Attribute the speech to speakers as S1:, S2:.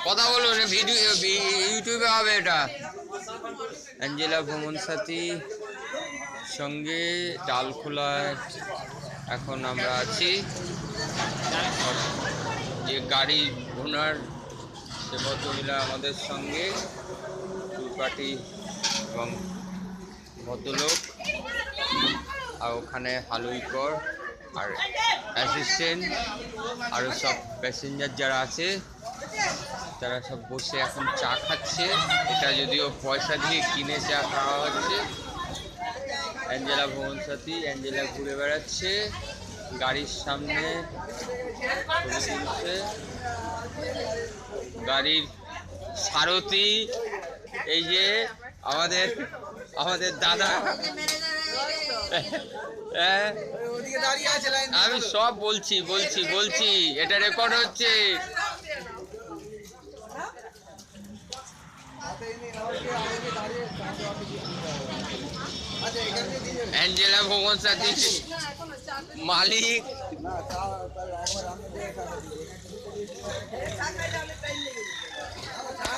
S1: কথা বলুন, ভিডিও ইউটিউবে হবে এটা। অ্যাঞ্জেলা ভ্রমণ সাথী সঙ্গে ডালখোলায় এখন আমরা আছি। যে গাড়ি ওনার সে ভদ্রমহিলা আমাদের সঙ্গে, দুই পার্টি এবং ভদ্রলোক, আর ওখানে হালুইকর আর অ্যাসিস্ট্যান্ট আরও সব প্যাসেঞ্জার যারা আছে তারা সব বসে এখন চা খাচ্ছে। এটা যদিও পয়সা দিয়ে কিনে চা খাওয়া হচ্ছে। অ্যাঞ্জেলা ভ্রমণ সাথী, অ্যাঞ্জেলা ঘুরে বেড়াচ্ছে গাড়ির সামনে, গাড়ির সারথি এই যে আমাদের আমাদের দাদা। আমি সব বলছি বলছি বলছি, এটা রেকর্ড হচ্ছে। অ্যাঞ্জেলা ভ্রমণ সাথী মালিক